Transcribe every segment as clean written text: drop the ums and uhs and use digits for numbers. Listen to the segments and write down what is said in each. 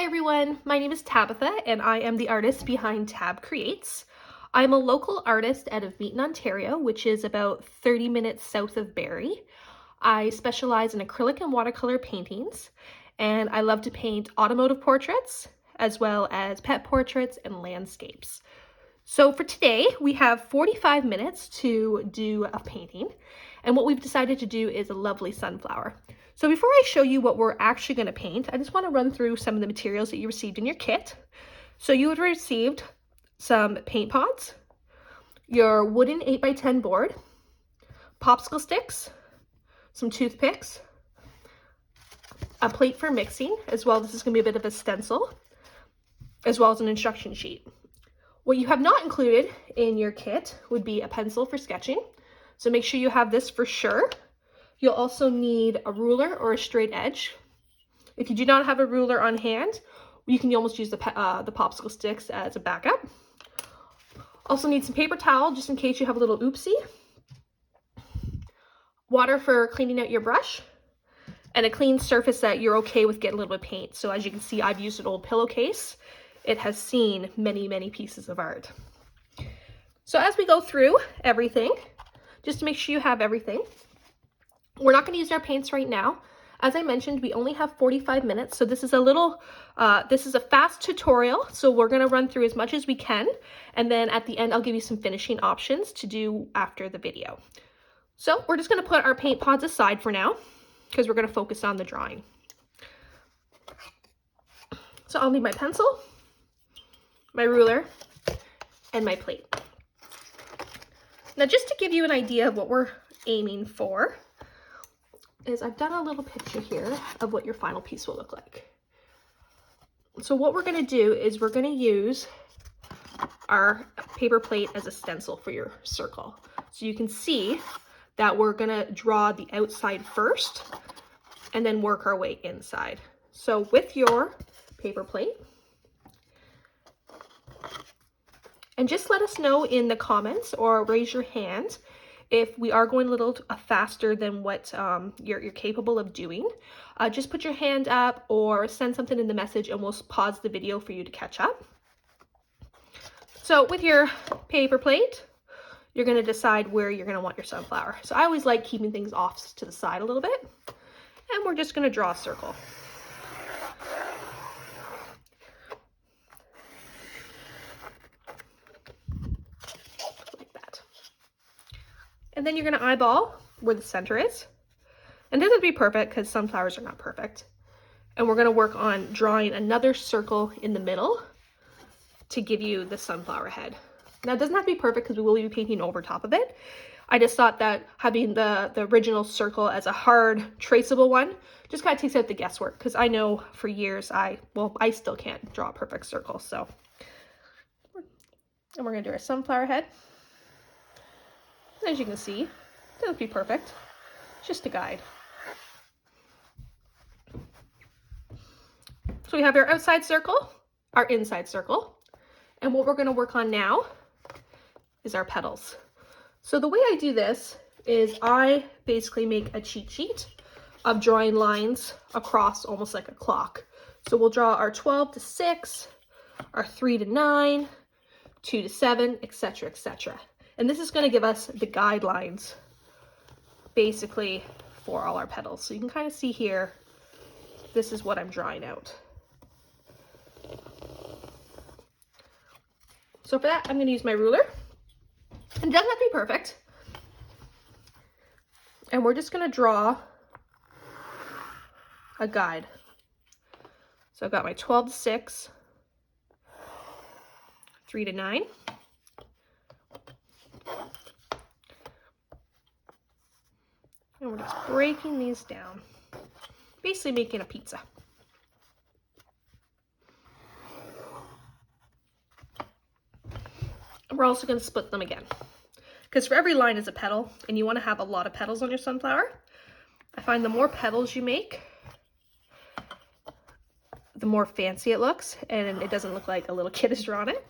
Hi everyone, my name is Tabitha and I am the artist behind Tab Creates. I'm a local artist out of Meaton, Ontario, which is about 30 minutes south of Barrie. I specialize in acrylic and watercolor paintings, and I love to paint automotive portraits as well as pet portraits and landscapes. So for today, we have 45 minutes to do a painting, and what we've decided to do is a lovely sunflower. So before I show you what we're actually going to paint, I just want to run through some of the materials that you received in your kit. So you would have received some paint pots, your wooden 8x10 board, popsicle sticks, some toothpicks, a plate for mixing, as well. This is going to be a bit of a stencil, as well as an instruction sheet. What you have not included in your kit would be a pencil for sketching. So make sure you have this for sure. You'll also need a ruler or a straight edge. If you do not have a ruler on hand, you can almost use the popsicle sticks as a backup. Also need some paper towel just in case you have a little oopsie. Water for cleaning out your brush. And a clean surface that you're okay with getting a little bit of paint. So as you can see, I've used an old pillowcase. It has seen many, many pieces of art. So as we go through everything, just to make sure you have everything, we're not going to use our paints right now. As I mentioned, we only have 45 minutes, so this is a fast tutorial, so we're going to run through as much as we can, and then at the end I'll give you some finishing options to do after the video. So we're just going to put our paint pods aside for now, because we're going to focus on the drawing. So I'll need my pencil, my ruler, and my plate. Now just to give you an idea of what we're aiming for, is I've done a little picture here of what your final piece will look like. So what we're going to do is we're going to use our paper plate as a stencil for your circle. So you can see that we're going to draw the outside first and then work our way inside. So with your paper plate, and just let us know in the comments or raise your hand if we are going a little faster than what you're capable of doing. Just put your hand up or send something in the message and we'll pause the video for you to catch up. So with your paper plate, you're going to decide where you're going to want your sunflower. So I always like keeping things off to the side a little bit. And we're just going to draw a circle. And then you're going to eyeball where the center is. And it doesn't have to be perfect because sunflowers are not perfect. And we're going to work on drawing another circle in the middle to give you the sunflower head. Now it doesn't have to be perfect because we will be painting over top of it. I just thought that having the original circle as a hard traceable one just kind of takes out the guesswork, because I know for years I still can't draw a perfect circle. So, and we're going to do our sunflower head. As you can see, it doesn't have to be perfect, it's just a guide. So we have our outside circle, our inside circle, and what we're going to work on now is our petals. So the way I do this is I basically make a cheat sheet of drawing lines across almost like a clock. So we'll draw our 12 to 6, our 3 to 9, 2 to 7, etc., etc. And this is going to give us the guidelines, basically, for all our petals. So you can kind of see here, this is what I'm drawing out. So for that, I'm going to use my ruler. And it doesn't have to be perfect. And we're just going to draw a guide. So I've got my 12 to 6, 3 to 9. And we're just breaking these down, basically making a pizza. And we're also going to split them again, because for every line is a petal, and you want to have a lot of petals on your sunflower. I find the more petals you make, the more fancy it looks, and it doesn't look like a little kid has drawn it.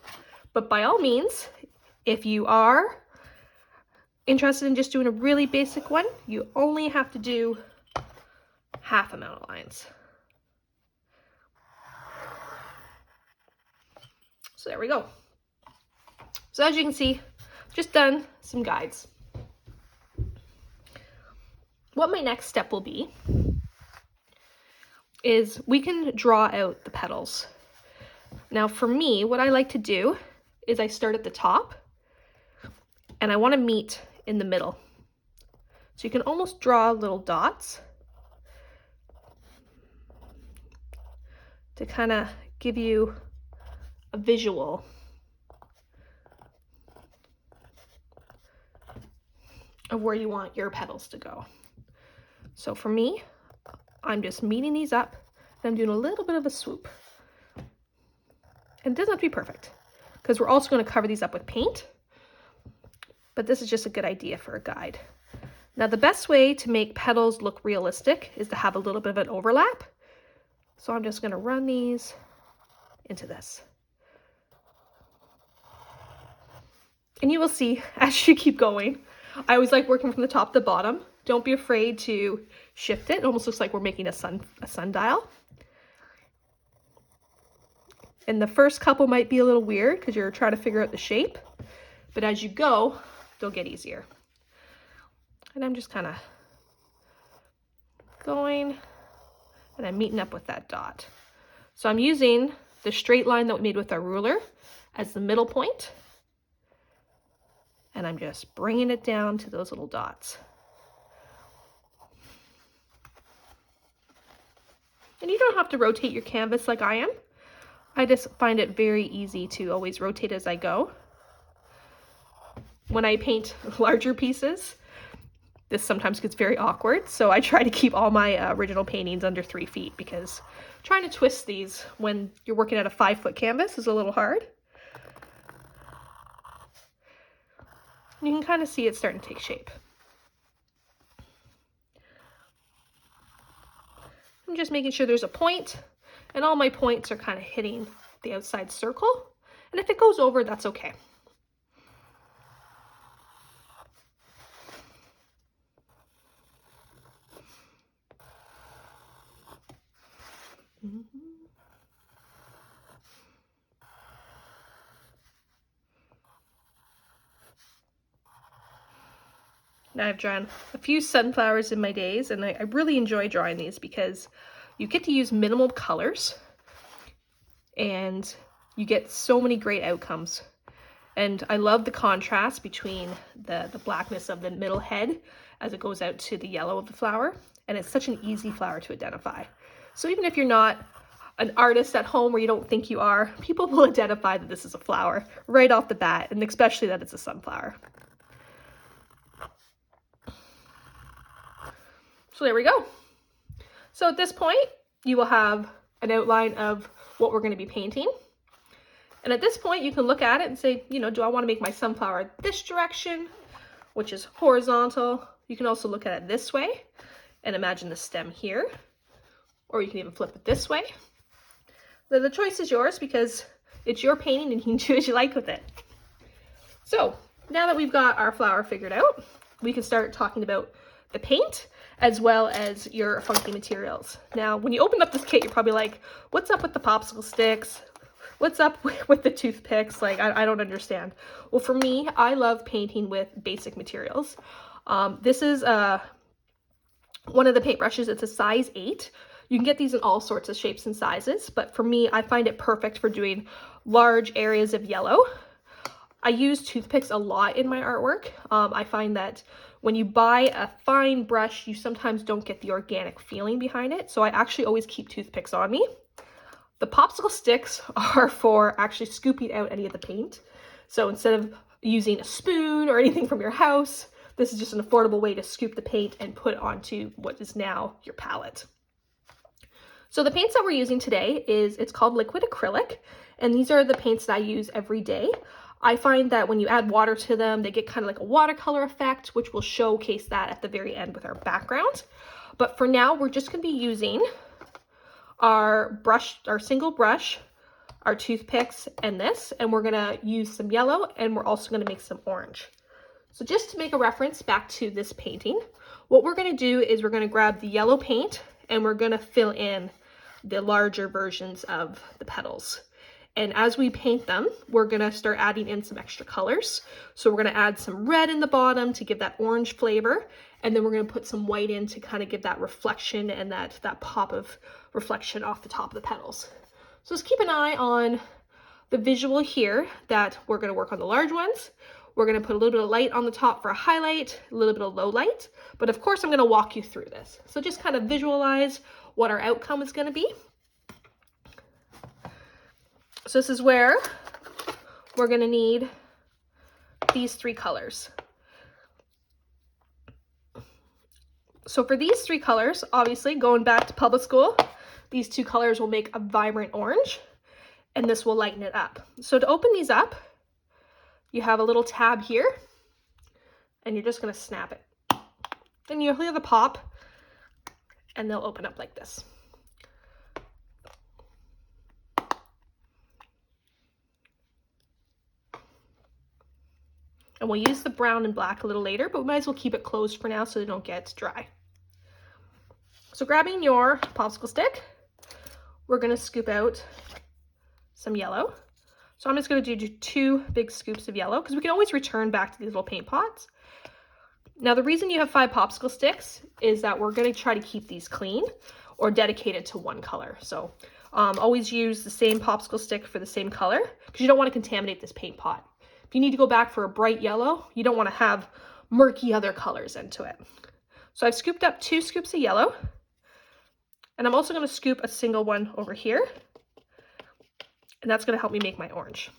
But by all means, if you are interested in just doing a really basic one, you only have to do half amount of lines. So there we go. So as you can see, just done some guides. What my next step will be is we can draw out the petals. Now for me, what I like to do is I start at the top and I want to meet in the middle. So you can almost draw little dots to kind of give you a visual of where you want your petals to go. So for me, I'm just meeting these up and I'm doing a little bit of a swoop. And it doesn't have to be perfect because we're also going to cover these up with paint, but this is just a good idea for a guide. Now the best way to make petals look realistic is to have a little bit of an overlap. So I'm just going to run these into this. And you will see as you keep going, I always like working from the top to the bottom. Don't be afraid to shift it. It almost looks like we're making a sundial. And the first couple might be a little weird because you're trying to figure out the shape, but as you go, they'll get easier. And I'm just kind of going and I'm meeting up with that dot. So I'm using the straight line that we made with our ruler as the middle point. And I'm just bringing it down to those little dots. And you don't have to rotate your canvas like I am. I just find it very easy to always rotate as I go. When I paint larger pieces, this sometimes gets very awkward, so I try to keep all my original paintings under 3 feet because trying to twist these when you're working at a 5-foot canvas is a little hard. You can kind of see it starting to take shape. I'm just making sure there's a point, and all my points are kind of hitting the outside circle. And if it goes over, that's okay. Now I've drawn a few sunflowers in my days, and I really enjoy drawing these because you get to use minimal colors and you get so many great outcomes. And I love the contrast between the blackness of the middle head as it goes out to the yellow of the flower. And it's such an easy flower to identify. So even if you're not an artist at home or you don't think you are, people will identify that this is a flower right off the bat, and especially that it's a sunflower. So there we go. So at this point, you will have an outline of what we're going to be painting. And at this point, you can look at it and say, you know, do I want to make my sunflower this direction, which is horizontal? You can also look at it this way and imagine the stem here, or you can even flip it this way. The choice is yours because it's your painting and you can do as you like with it. So now that we've got our flower figured out, we can start talking about the paint as well as your funky materials. Now, when you open up this kit, you're probably like, what's up with the popsicle sticks? What's up with the toothpicks? Like, I don't understand. Well, for me, I love painting with basic materials. This is one of the paintbrushes. It's a size 8. You can get these in all sorts of shapes and sizes, but for me, I find it perfect for doing large areas of yellow. I use toothpicks a lot in my artwork. I find that when you buy a fine brush, you sometimes don't get the organic feeling behind it. So I actually always keep toothpicks on me. The popsicle sticks are for actually scooping out any of the paint. So instead of using a spoon or anything from your house, this is just an affordable way to scoop the paint and put it onto what is now your palette. So the paints that we're using today it's called liquid acrylic, and these are the paints that I use every day. I find that when you add water to them, they get kind of like a watercolor effect, which will showcase that at the very end with our background. But for now, we're just going to be using our single brush, our toothpicks, and this, and we're going to use some yellow, and we're also going to make some orange. So just to make a reference back to this painting, what we're going to do is we're going to grab the yellow paint and we're going to fill in the larger versions of the petals. And as we paint them, we're gonna start adding in some extra colors. So we're gonna add some red in the bottom to give that orange flavor. And then we're gonna put some white in to kind of give that reflection and that pop of reflection off the top of the petals. So just keep an eye on the visual here that we're gonna work on the large ones. We're gonna put a little bit of light on the top for a highlight, a little bit of low light. But of course, I'm gonna walk you through this. So just kind of visualize what our outcome is gonna be. So this is where we're gonna need these 3 colors. So for these 3 colors, obviously going back to public school, these 2 colors will make a vibrant orange, and this will lighten it up. So to open these up, you have a little tab here, and you're just gonna snap it. Then you'll hear the pop, and they'll open up like this. And we'll use the brown and black a little later, but we might as well keep it closed for now so they don't get dry. So grabbing your popsicle stick, we're gonna scoop out some yellow. So I'm just gonna do 2 big scoops of yellow because we can always return back to these little paint pots. Now the reason you have 5 popsicle sticks is that we're gonna try to keep these clean or dedicated to one color. So always use the same popsicle stick for the same color because you don't wanna contaminate this paint pot. If you need to go back for a bright yellow, you don't want to have murky other colors into it. So I've scooped up 2 scoops of yellow, and I'm also going to scoop a single one over here, and that's going to help me make my orange.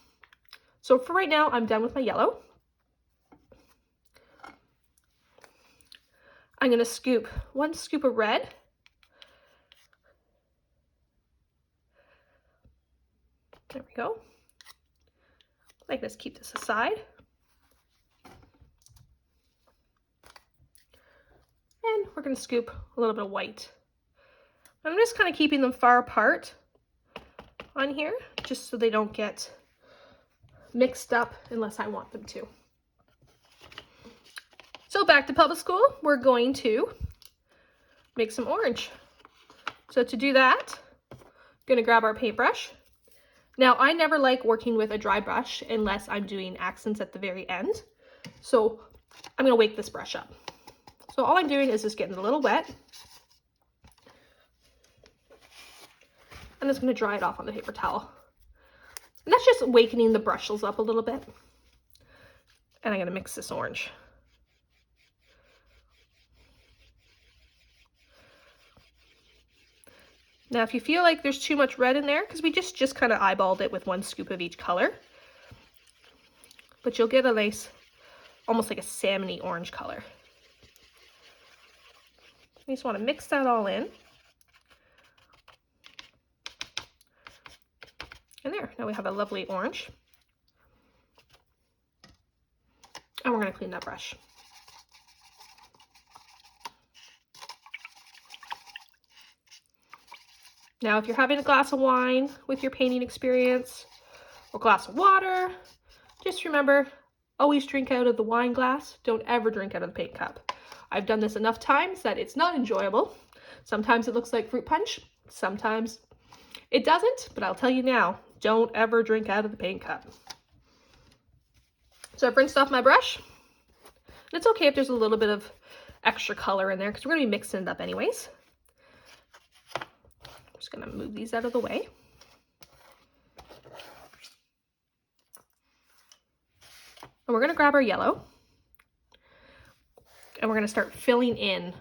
So for right now, I'm done with my yellow. I'm going to scoop 1 scoop of red. There we go. Like this, keep this aside. And we're gonna scoop a little bit of white. I'm just kind of keeping them far apart on here, just so they don't get mixed up unless I want them to. So back to public school, we're going to make some orange. So to do that, I'm gonna grab our paintbrush. Now, I never like working with a dry brush unless I'm doing accents at the very end. So I'm gonna wake this brush up. So all I'm doing is just getting it a little wet. I'm just gonna dry it off on the paper towel. And that's just wakening the brushes up a little bit. And I'm gonna mix this orange. Now, if you feel like there's too much red in there, because we just kind of eyeballed it with 1 scoop of each color, but you'll get a nice, almost like a salmony orange color. You just want to mix that all in. And there, now we have a lovely orange. And we're going to clean that brush. Now, if you're having a glass of wine with your painting experience, or a glass of water, just remember, always drink out of the wine glass. Don't ever drink out of the paint cup. I've done this enough times that it's not enjoyable. Sometimes it looks like fruit punch. Sometimes it doesn't, but I'll tell you now, don't ever drink out of the paint cup. So I've rinsed off my brush. And it's okay if there's a little bit of extra color in there because we're going to be mixing it up anyways. Just gonna move these out of the way. And we're gonna grab our yellow and we're gonna start filling in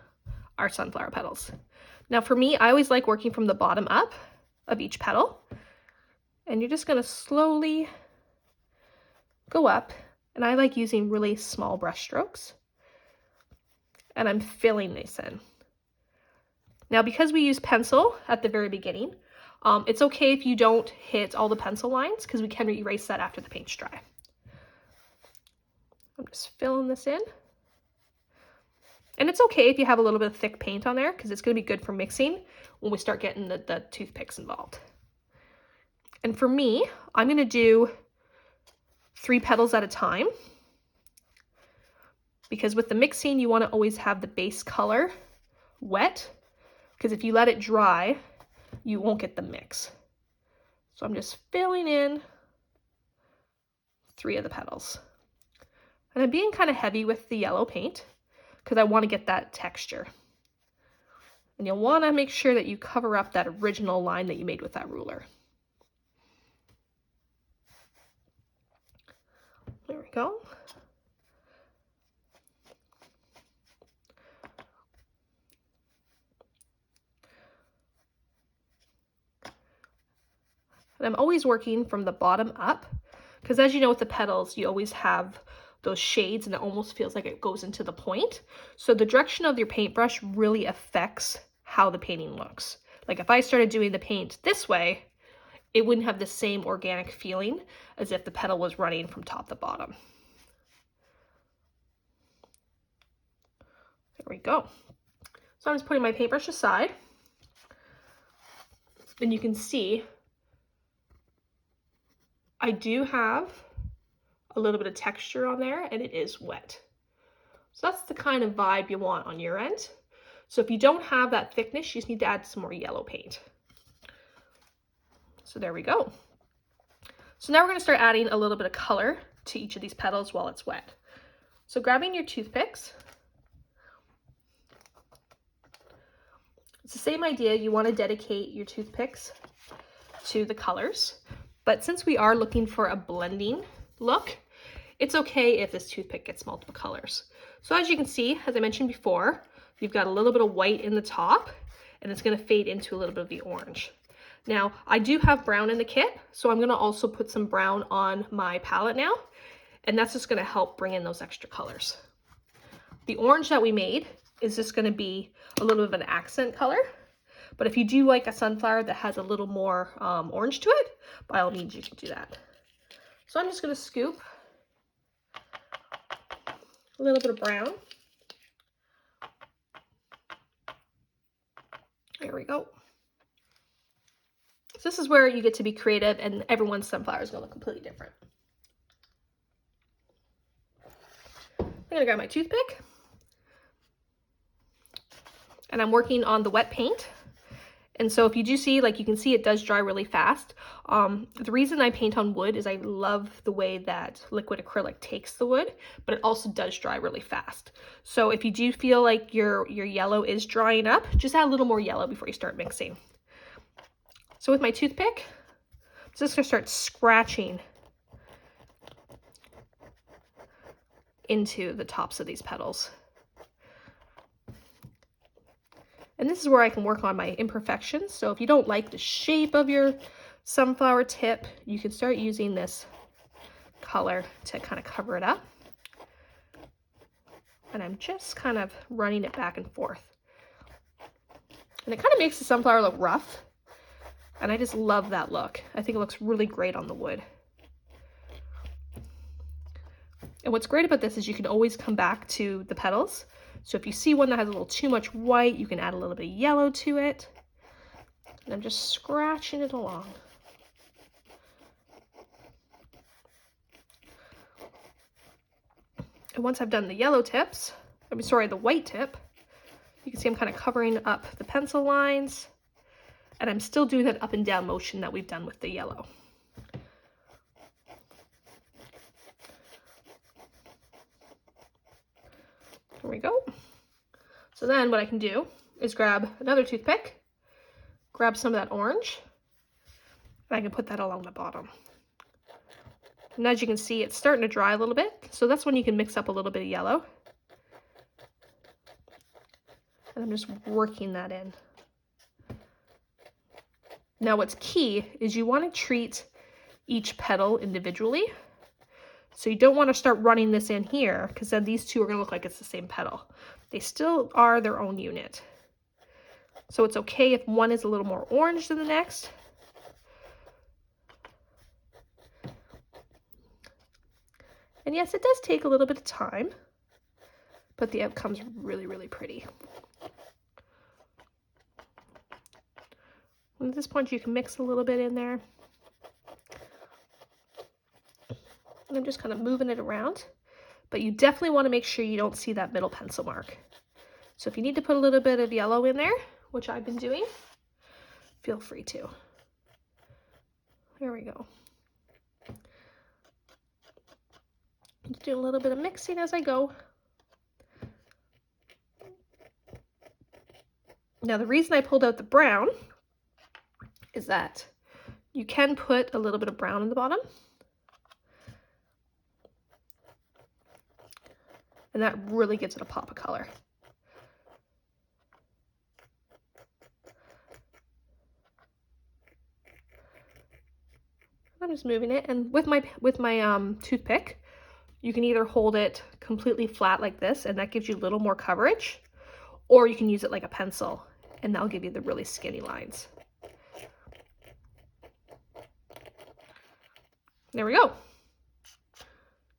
our sunflower petals. Now for me, I always like working from the bottom up of each petal. And you're just gonna slowly go up. And I like using really small brush strokes. And I'm filling this in. Now, because we use pencil at the very beginning, it's okay if you don't hit all the pencil lines because we can erase that after the paint's dry. I'm just filling this in. And it's okay if you have a little bit of thick paint on there because it's going to be good for mixing when we start getting the toothpicks involved. And for me, I'm going to do 3 petals at a time because with the mixing, you want to always have the base color wet. Because if you let it dry, you won't get the mix. So I'm just filling in 3 of the petals. And I'm being kind of heavy with the yellow paint because I want to get that texture. And you'll want to make sure that you cover up that original line that you made with that ruler. There we go. And I'm always working from the bottom up, because as you know with the petals, you always have those shades and it almost feels like it goes into the point. So the direction of your paintbrush really affects how the painting looks. Like if I started doing the paint this way, it wouldn't have the same organic feeling as if the petal was running from top to bottom. There we go. So I'm just putting my paintbrush aside, and you can see I do have a little bit of texture on there and it is wet. So that's the kind of vibe you want on your end. So if you don't have that thickness, you just need to add some more yellow paint. So there we go. So now we're going to start adding a little bit of color to each of these petals while it's wet. So grabbing your toothpicks, it's the same idea. You want to dedicate your toothpicks to the colors, but since we are looking for a blending look, it's okay if this toothpick gets multiple colors. So as you can see, as I mentioned before, you've got a little bit of white in the top and it's going to fade into a little bit of the orange. Now, I do have brown in the kit, so I'm going to also put some brown on my palette now, and that's just going to help bring in those extra colors. The orange that we made is just going to be a little bit of an accent color, but if you do like a sunflower that has a little more orange to it, by all means you can do that. So I'm just going to scoop a little bit of brown. There we go. So this is where you get to be creative, and everyone's sunflower is going to look completely different. I'm going to grab my toothpick, and I'm working on the wet paint. And so if you do see, like you can see it does dry really fast. The reason I paint on wood is I love the way that liquid acrylic takes the wood, but it also does dry really fast. So if you do feel like your yellow is drying up, just add a little more yellow before you start mixing. So with my toothpick, I'm just going to start scratching into the tops of these petals. And this is where I can work on my imperfections. So if you don't like the shape of your sunflower tip, you can start using this color to kind of cover it up. And I'm just kind of running it back and forth. And it kind of makes the sunflower look rough. And I just love that look. I think it looks really great on the wood. And what's great about this is you can always come back to the petals. So if you see one that has a little too much white, you can add a little bit of yellow to it. And I'm just scratching it along. And once I've done the yellow tips, the white tip, you can see I'm kind of covering up the pencil lines. And I'm still doing that up and down motion that we've done with the yellow. There we go. So then what I can do is grab another toothpick, grab some of that orange, and I can put that along the bottom. And as you can see, it's starting to dry a little bit. So that's when you can mix up a little bit of yellow. And I'm just working that in. Now what's key is you want to treat each petal individually. So you don't want to start running this in here, because then these two are going to look like it's the same petal. They still are their own unit. So it's okay if one is a little more orange than the next. And yes, it does take a little bit of time, but the outcome's really, really pretty. And at this point, you can mix a little bit in there. And I'm just kind of moving it around, but you definitely want to make sure you don't see that middle pencil mark. So if you need to put a little bit of yellow in there, which I've been doing, feel free to. There we go. Just do a little bit of mixing as I go. Now the reason I pulled out the brown is that you can put a little bit of brown in the bottom. And that really gives it a pop of color. I'm just moving it, and with my toothpick, you can either hold it completely flat like this, and that gives you a little more coverage, or you can use it like a pencil, and that'll give you the really skinny lines. There we go.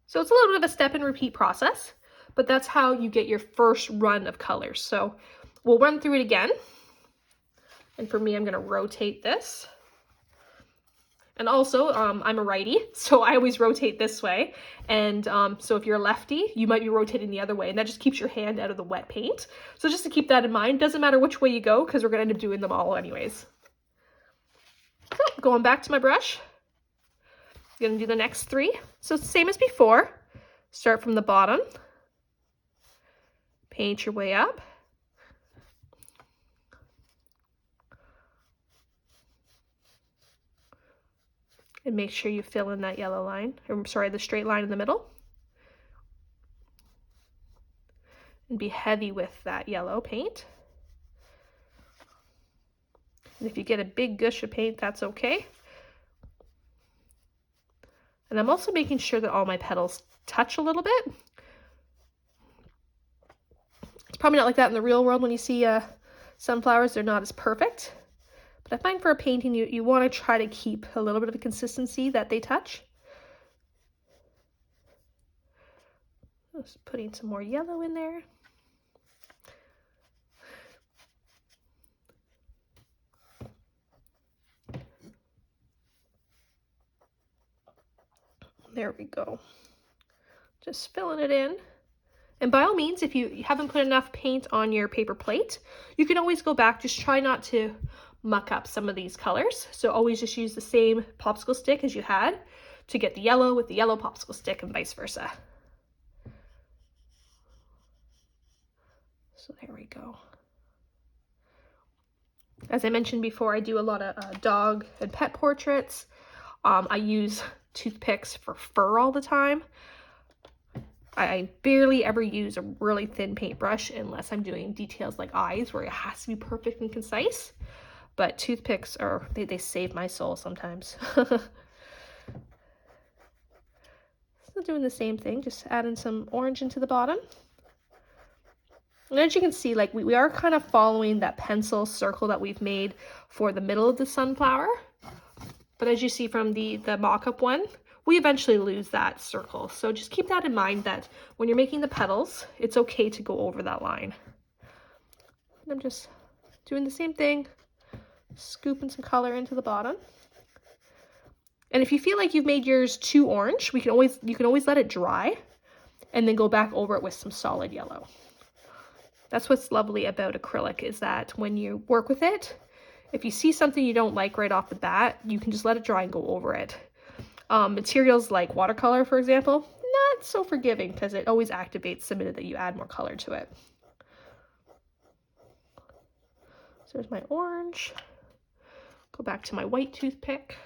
So it's a little bit of a step and repeat process, but that's how you get your first run of colors. So we'll run through it again. And for me, I'm gonna rotate this. And also, I'm a righty, so I always rotate this way. And so if you're a lefty, you might be rotating the other way, and that just keeps your hand out of the wet paint. So just to keep that in mind, doesn't matter which way you go, because we're gonna end up doing them all anyways. So going back to my brush, I'm gonna do the next three. So same as before, start from the bottom, paint your way up. And make sure you fill in that yellow line, or sorry, the straight line in the middle. And be heavy with that yellow paint. And if you get a big gush of paint, that's okay. And I'm also making sure that all my petals touch a little bit. It's probably not like that in the real world when you see sunflowers, they're not as perfect. But I find for a painting, you want to try to keep a little bit of a consistency that they touch. Just putting some more yellow in there. There we go. Just filling it in. And by all means, if you haven't put enough paint on your paper plate, you can always go back. Just try not to muck up some of these colors. So always just use the same popsicle stick as you had to get the yellow with the yellow popsicle stick and vice versa. So there we go. As I mentioned before, I do a lot of dog and pet portraits. I use toothpicks for fur all the time. I barely ever use a really thin paintbrush unless I'm doing details like eyes where it has to be perfect and concise. But toothpicks are, they save my soul sometimes. Still doing the same thing, just adding some orange into the bottom. And as you can see, like we are kind of following that pencil circle that we've made for the middle of the sunflower. But as you see from the mock-up one, we eventually lose that circle. So just keep that in mind that when you're making the petals, it's okay to go over that line. And I'm just doing the same thing, scooping some color into the bottom. And if you feel like you've made yours too orange, you can always let it dry and then go back over it with some solid yellow. That's what's lovely about acrylic, is that when you work with it, if you see something you don't like right off the bat, you can just let it dry and go over it. Materials like watercolor, for example, not so forgiving because it always activates the minute that you add more color to it. So there's my orange. Go back to my white toothpick.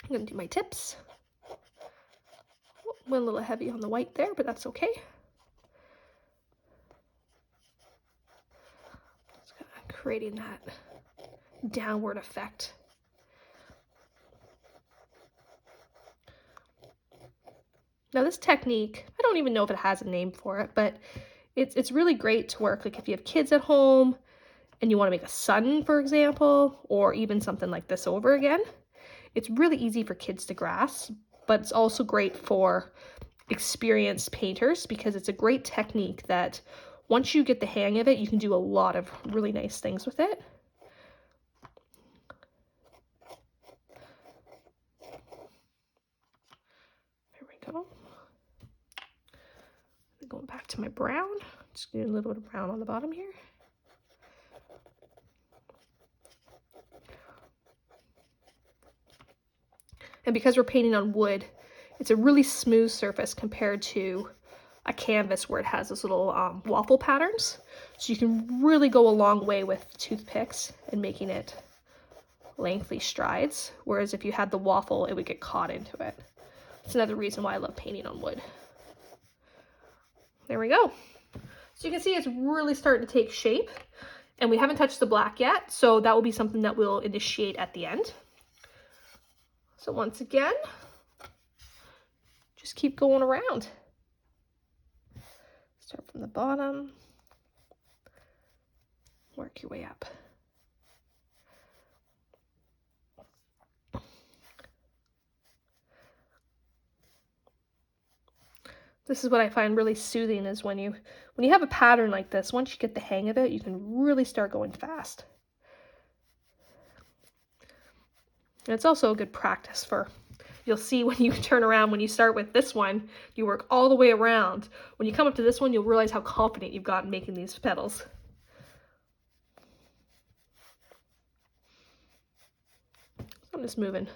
I'm going to do my tips. Went a little heavy on the white there, but that's okay. Just kind of creating that downward effect. Now this technique, I don't even know if it has a name for it, but it's really great to work like if you have kids at home and you want to make a sun, for example, or even something like this over again. It's really easy for kids to grasp, but it's also great for experienced painters because it's a great technique that once you get the hang of it, you can do a lot of really nice things with it. There we go. Going back to my brown, just doing a little bit of brown on the bottom here. And because we're painting on wood, it's a really smooth surface compared to a canvas where it has those little waffle patterns. So you can really go a long way with toothpicks and making it lengthy strides. Whereas if you had the waffle, it would get caught into it. It's another reason why I love painting on wood. There we go. So you can see it's really starting to take shape, and we haven't touched the black yet, so that will be something that we'll initiate at the end. So once again, just keep going around. Start from the bottom, work your way up. This is what I find really soothing, is when you have a pattern like this, once you get the hang of it, you can really start going fast. And it's also a good practice for, you'll see when you turn around, when you start with this one, you work all the way around. When you come up to this one, you'll realize how confident you've gotten making these petals. So I'm just moving a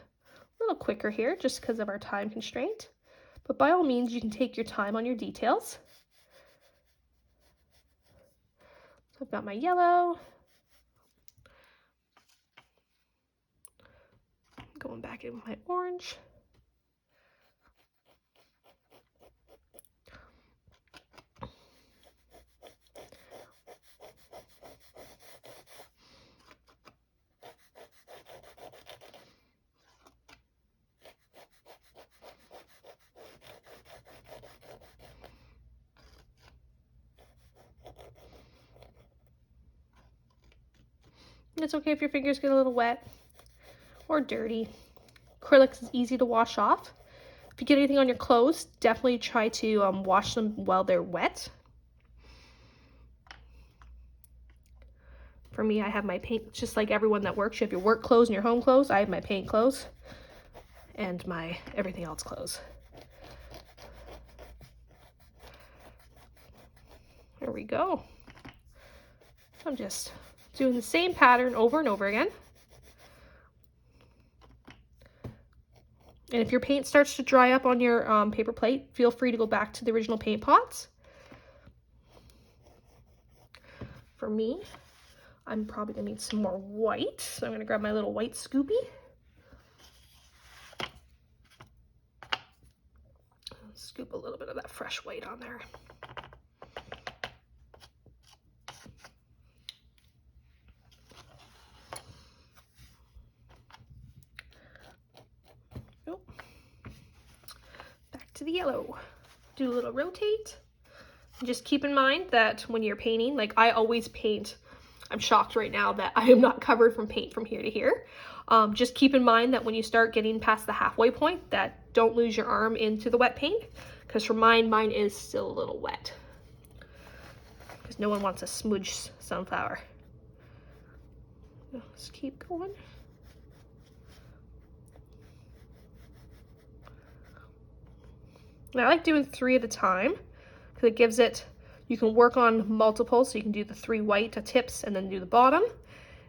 little quicker here just because of our time constraint. But by all means, you can take your time on your details. So I've got my yellow. Going back in with my orange. It's okay if your fingers get a little wet or dirty. Acrylics is easy to wash off. If you get anything on your clothes, definitely try to wash them while they're wet. For me, I have my paint, just like everyone that works. You have your work clothes and your home clothes. I have my paint clothes and my everything else clothes. There we go. I'm just doing the same pattern over and over again. And if your paint starts to dry up on your paper plate, feel free to go back to the original paint pots. For me, I'm probably gonna need some more white, so I'm gonna grab my little white scoopy. Scoop a little bit of that fresh white on there. Back to the yellow. Do a little rotate. Just keep in mind that when you're painting, like I always paint, I'm shocked right now that I am not covered from paint from here to here. Just keep in mind that when you start getting past the halfway point, that don't lose your arm into the wet paint, because for mine is still a little wet. Because no one wants a smudge sunflower. Let's keep going. And I like doing 3 at a time, because it gives it, you can work on multiple, so you can do the 3 white tips and then do the bottom.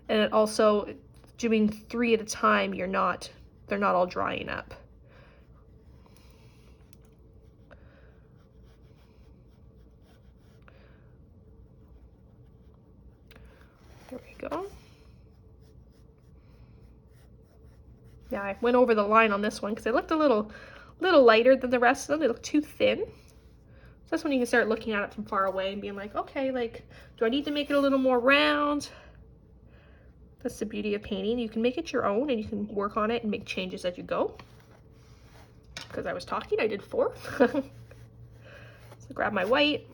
And it also, doing 3 at a time, they're not all drying up. There we go. Yeah, I went over the line on this one because it looked a little lighter than the rest of them. They look too thin. So that's when you can start looking at it from far away and being like, okay, like, do I need to make it a little more round? That's the beauty of painting. You can make it your own and you can work on it and make changes as you go. Because I was talking, I did 4. So grab my white,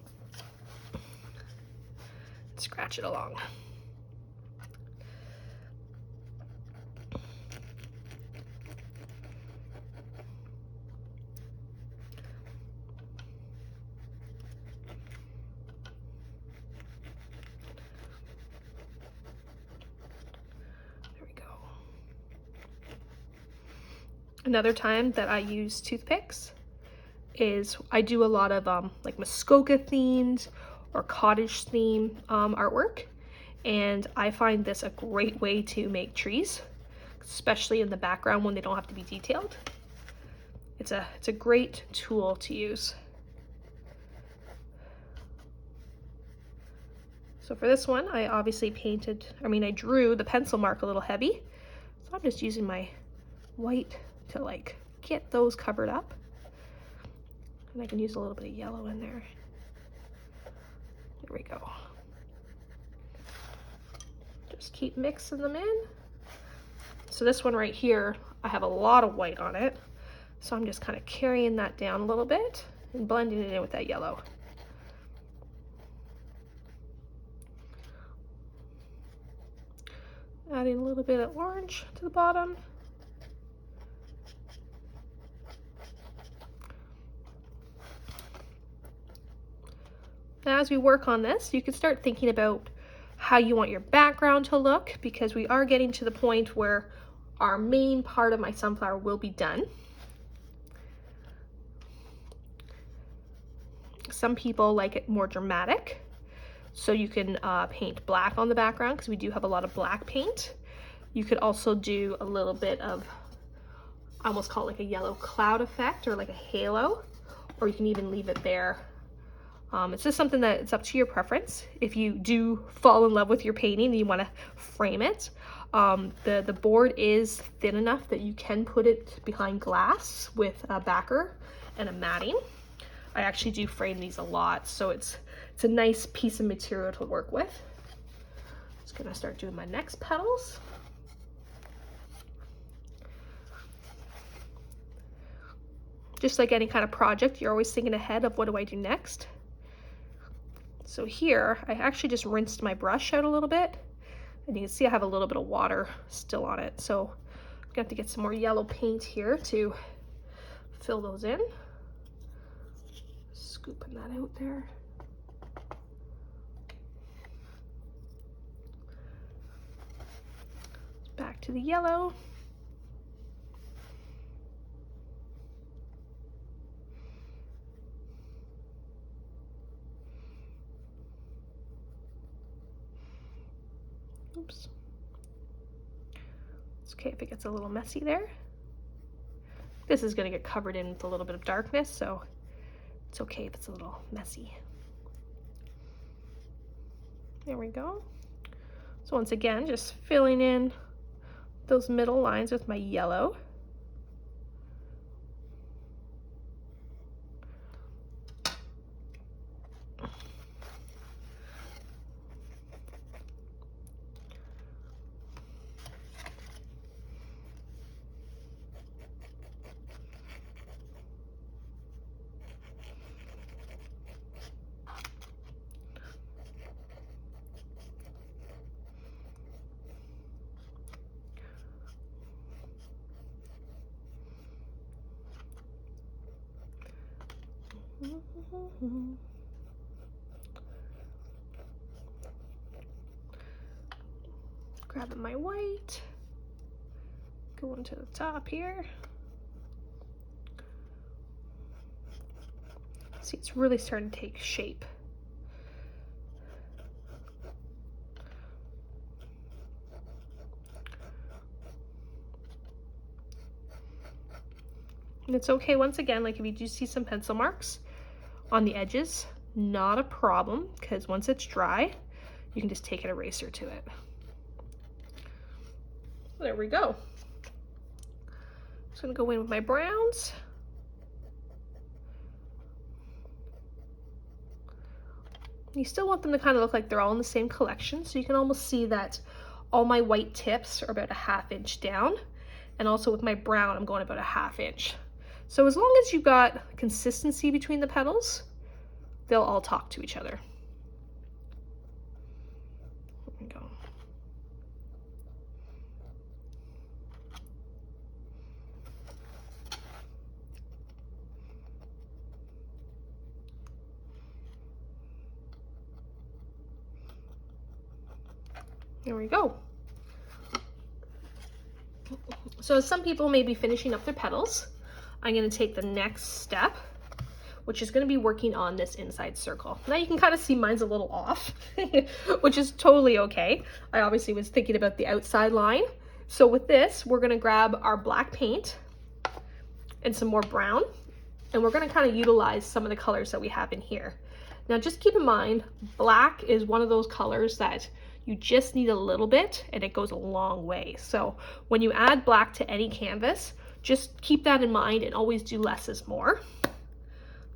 scratch it along. Another time that I use toothpicks is I do a lot of like Muskoka themed or cottage theme artwork, and I find this a great way to make trees, especially in the background when they don't have to be detailed. It's a great tool to use. So for this one, I obviously I drew the pencil mark a little heavy. So I'm just using my white to like get those covered up. And I can use a little bit of yellow in there. There we go. Just keep mixing them in. So this one right here, I have a lot of white on it. So I'm just kind of carrying that down a little bit and blending it in with that yellow. Adding a little bit of orange to the bottom. Now, as we work on this, you can start thinking about how you want your background to look, because we are getting to the point where our main part of my sunflower will be done. Some people like it more dramatic, so you can paint black on the background, because we do have a lot of black paint. You could also do a little bit of, I almost call it like a yellow cloud effect or like a halo, or you can even leave it there. It's just something that it's up to your preference. If you do fall in love with your painting and you want to frame it, the board is thin enough that you can put it behind glass with a backer and a matting. I actually do frame these a lot, so it's a nice piece of material to work with. Just gonna start doing my next petals. Just like any kind of project, you're always thinking ahead of what do I do next. So here, I actually just rinsed my brush out a little bit, and you can see I have a little bit of water still on it. So I'm gonna have to get some more yellow paint here to fill those in. Scooping that out there. Back to the yellow. Oops. It's okay if it gets a little messy there. This is going to get covered in with a little bit of darkness, so it's okay if it's a little messy. There we go. So once again, just filling in those middle lines with my yellow. Grabbing my white, going to the top here. See, it's really starting to take shape. And it's okay, once again, like if you do see some pencil marks on the edges, not a problem, because once it's dry, you can just take an eraser to it. There we go. Just gonna go in with my browns. You still want them to kind of look like they're all in the same collection, so you can almost see that all my white tips are about a ½ inch down, and also with my brown, I'm going about a ½ inch. So as long as you've got consistency between the petals, they'll all talk to each other. There we go. There we go. So some people may be finishing up their petals. I'm going to take the next step, which is going to be working on this inside circle. Now you can kind of see mine's a little off, which is totally okay. I obviously was thinking about the outside line. So with this, we're going to grab our black paint and some more brown. And we're going to kind of utilize some of the colors that we have in here. Now just keep in mind, black is one of those colors that you just need a little bit and it goes a long way. So when you add black to any canvas, just keep that in mind and always do less is more.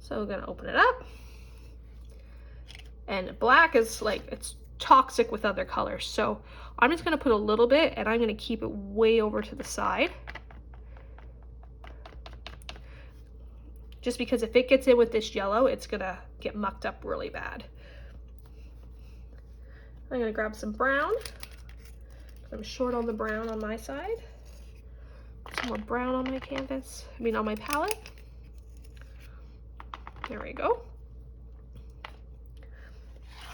So we're going to open it up. And black is like, it's toxic with other colors. So I'm just going to put a little bit and I'm going to keep it way over to the side. Just because if it gets in with this yellow, it's going to get mucked up really bad. I'm going to grab some brown. I'm short on the brown on my side. Some more brown on my canvas, on my palette. There we go.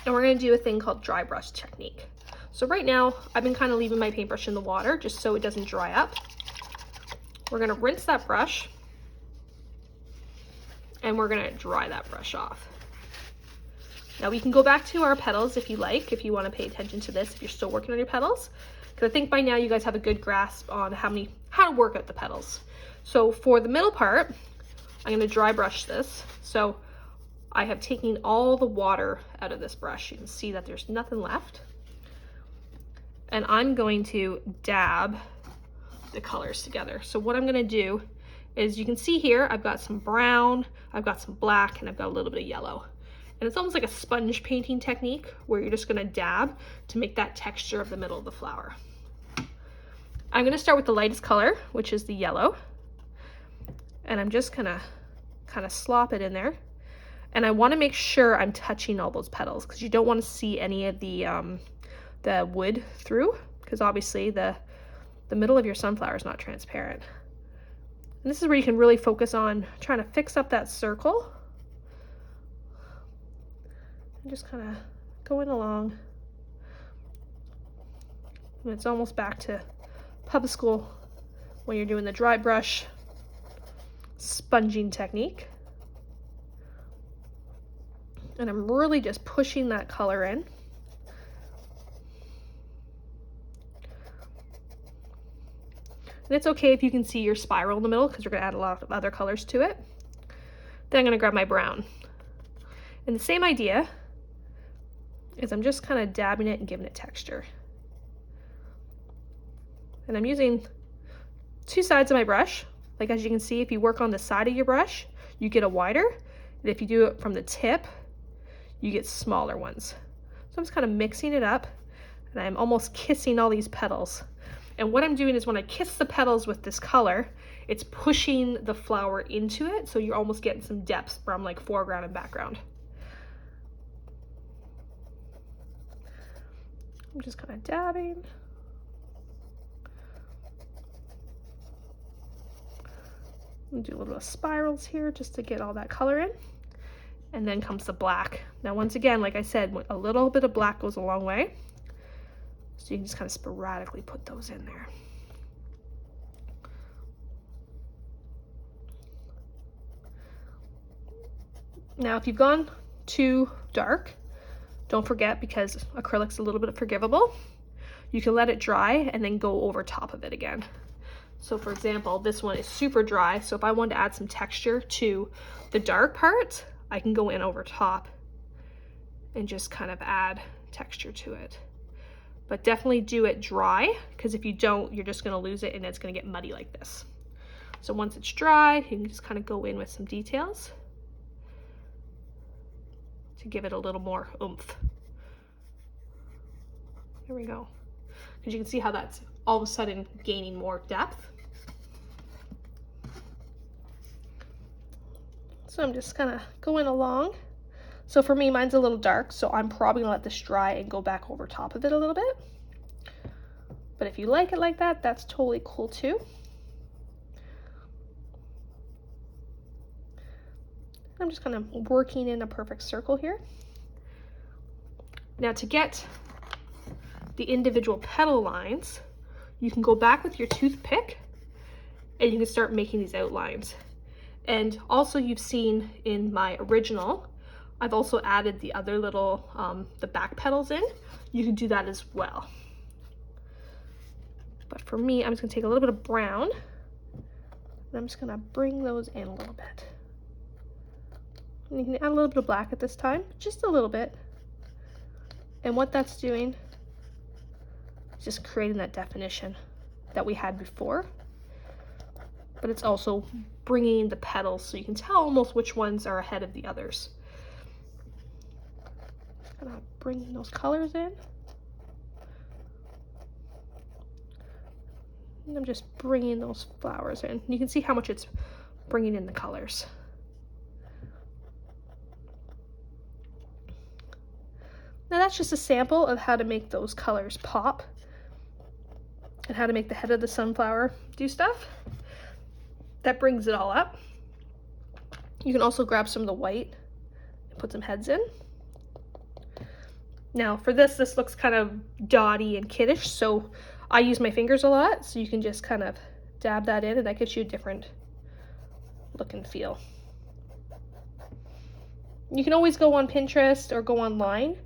And we're going to do a thing called dry brush technique. So right now, I've been kind of leaving my paintbrush in the water just so it doesn't dry up. We're going to rinse that brush. And we're going to dry that brush off. Now we can go back to our petals if you like, if you want to pay attention to this, if you're still working on your petals. Because I think by now you guys have a good grasp on how to work out the petals. So for the middle part, I'm going to dry brush this. So I have taken all the water out of this brush. You can see that there's nothing left. And I'm going to dab the colors together. So what I'm going to do is, you can see here, I've got some brown, I've got some black, and I've got a little bit of yellow. And it's almost like a sponge painting technique where you're just gonna dab to make that texture of the middle of the flower. I'm gonna start with the lightest color, which is the yellow. And I'm just gonna kind of slop it in there. And I wanna make sure I'm touching all those petals because you don't wanna see any of the wood through, because obviously the middle of your sunflower is not transparent. And this is where you can really focus on trying to fix up that circle. And just kind of going along. And it's almost back to public school when you're doing the dry brush sponging technique. And I'm really just pushing that color in. And it's okay if you can see your spiral in the middle because we're going to add a lot of other colors to it. Then I'm going to grab my brown. And the same idea is I'm just kind of dabbing it and giving it texture. And I'm using two sides of my brush. Like as you can see, if you work on the side of your brush, you get a wider. And if you do it from the tip, you get smaller ones. So I'm just kind of mixing it up and I'm almost kissing all these petals. And what I'm doing is when I kiss the petals with this color, it's pushing the flower into it, so you're almost getting some depth from like foreground and background. I'm just kind of dabbing. I'm do a little bit of spirals here just to get all that color in. And then comes the black. Now once again, like I said, a little bit of black goes a long way. So you can just kind of sporadically put those in there. Now, if you've gone too dark, don't forget, because acrylic's a little bit forgivable, you can let it dry and then go over top of it again. So for example, this one is super dry. So if I wanted to add some texture to the dark part, I can go in over top and just kind of add texture to it. But definitely do it dry, because if you don't, you're just going to lose it and it's going to get muddy like this. So once it's dry, you can just kind of go in with some details to give it a little more oomph. There we go. Because you can see how that's all of a sudden gaining more depth. So I'm just kind of going along. So for me, mine's a little dark, so I'm probably gonna let this dry and go back over top of it a little bit. But if you like it like that, that's totally cool too. I'm just kind of working in a perfect circle here. Now to get the individual petal lines, you can go back with your toothpick and you can start making these outlines. And also, you've seen in my original, I've also added the other little, the back petals in. You can do that as well. But for me, I'm just gonna take a little bit of brown And I'm just gonna bring those in a little bit. And you can add a little bit of black at this time, just a little bit. And what that's doing is just creating that definition that we had before. But it's also bringing the petals so you can tell almost which ones are ahead of the others. Just gonna bring those colors in. And I'm just bringing those flowers in. You can see how much it's bringing in the colors. Now that's just a sample of how to make those colors pop and how to make the head of the sunflower do stuff. That brings it all up. You can also grab some of the white and put some heads in. Now for this looks kind of dotty and kiddish, so I use my fingers a lot, so you can just kind of dab that in and that gives you a different look and feel. You can always go on Pinterest or go online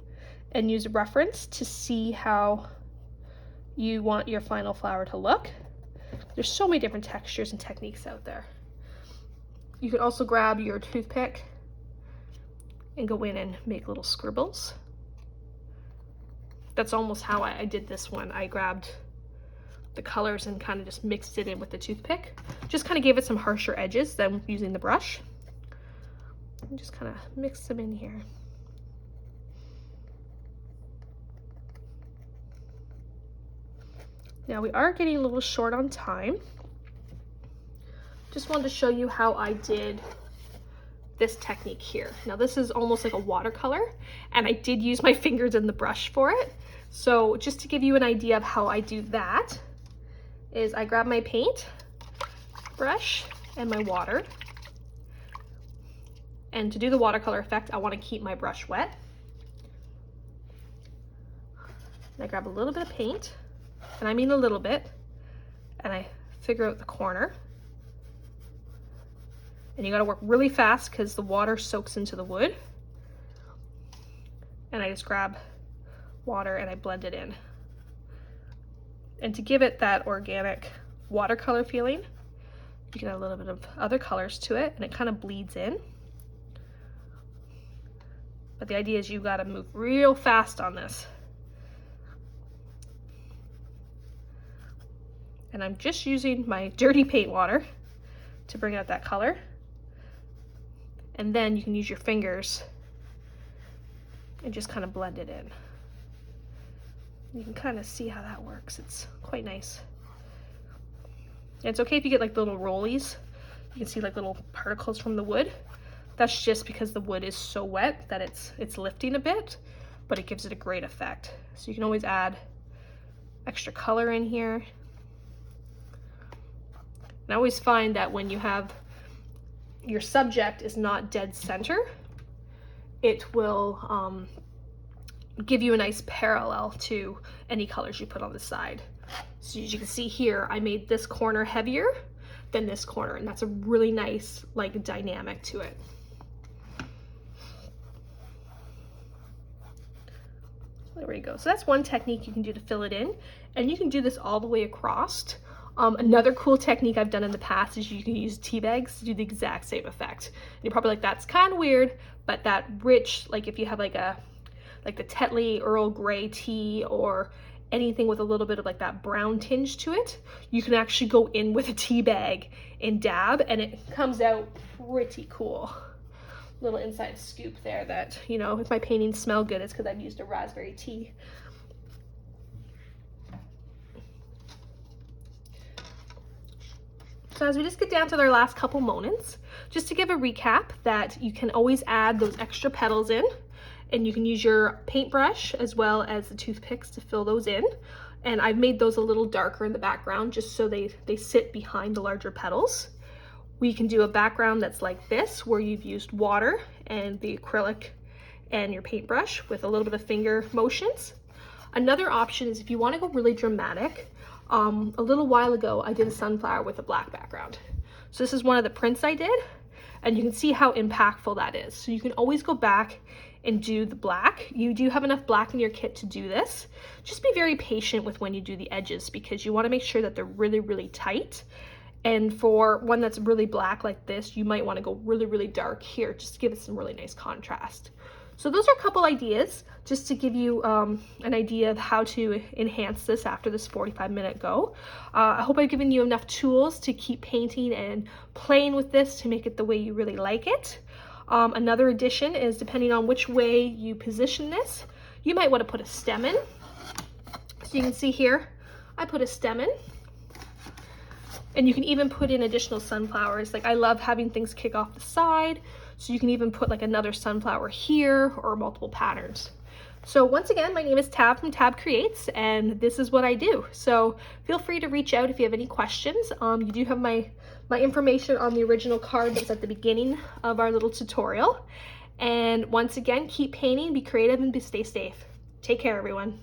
and use a reference to see how you want your final flower to look. There's so many different textures and techniques out there. You could also grab your toothpick and go in and make little scribbles. That's almost how I did this one. I grabbed the colors and kind of just mixed it in with the toothpick. Just kind of gave it some harsher edges than using the brush. And just kind of mix them in here. Now we are getting a little short on time. Just wanted to show you how I did this technique here. Now this is almost like a watercolor, and I did use my fingers and the brush for it. So just to give you an idea of how I do that, is I grab my paint brush and my water. And to do the watercolor effect, I want to keep my brush wet. And I grab a little bit of paint, and I mean a little bit, and I figure out the corner. And you gotta work really fast because the water soaks into the wood. And I just grab water and I blend it in. And to give it that organic watercolor feeling, you can add a little bit of other colors to it and it kind of bleeds in. But the idea is you gotta move real fast on this. And I'm just using my dirty paint water to bring out that color. And then you can use your fingers and just kind of blend it in. You can kind of see how that works. It's quite nice. And it's okay if you get like little rollies. You can see like little particles from the wood. That's just because the wood is so wet that it's lifting a bit, but it gives it a great effect. So you can always add extra color in here. And I always find that when you have your subject is not dead center, it will give you a nice parallel to any colors you put on the side. So as you can see here, I made this corner heavier than this corner, and that's a really nice like dynamic to it. There we go. So that's one technique you can do to fill it in, and you can do this all the way across. Another cool technique I've done in the past is you can use tea bags to do the exact same effect. And you're probably like, that's kind of weird, but that rich, like if you have like the Tetley Earl Grey tea or anything with a little bit of like that brown tinge to it, you can actually go in with a tea bag and dab, and it comes out pretty cool. Little inside scoop there that, you know, if my paintings smell good, it's because I've used a raspberry tea. So as we just get down to their last couple moments, just to give a recap that you can always add those extra petals in, and you can use your paintbrush as well as the toothpicks to fill those in. And I've made those a little darker in the background just so they sit behind the larger petals. We can do a background that's like this, where you've used water and the acrylic and your paintbrush with a little bit of finger motions. Another option is if you want to go really dramatic, a little while ago I did a sunflower with a black background. So this is one of the prints I did, and you can see how impactful that is. So you can always go back and do the black. You do have enough black in your kit to do this. Just be very patient with when you do the edges, because you want to make sure that they're really, really tight And for one that's really black like this, you might want to go really, really dark here, just to give it some really nice contrast. So those are a couple ideas just to give you an idea of how to enhance this after this 45-minute go. I hope I've given you enough tools to keep painting and playing with this to make it the way you really like it. Another addition is, depending on which way you position this, you might want to put a stem in. So you can see here, I put a stem in. And you can even put in additional sunflowers. Like, I love having things kick off the side, so you can even put like another sunflower here or multiple patterns. So once again, my name is Tab from Tab Creates, and this is what I do. So feel free to reach out if you have any questions. You do have my information on the original card that was at the beginning of our little tutorial. And once again, keep painting, be creative, and stay safe. Take care, everyone.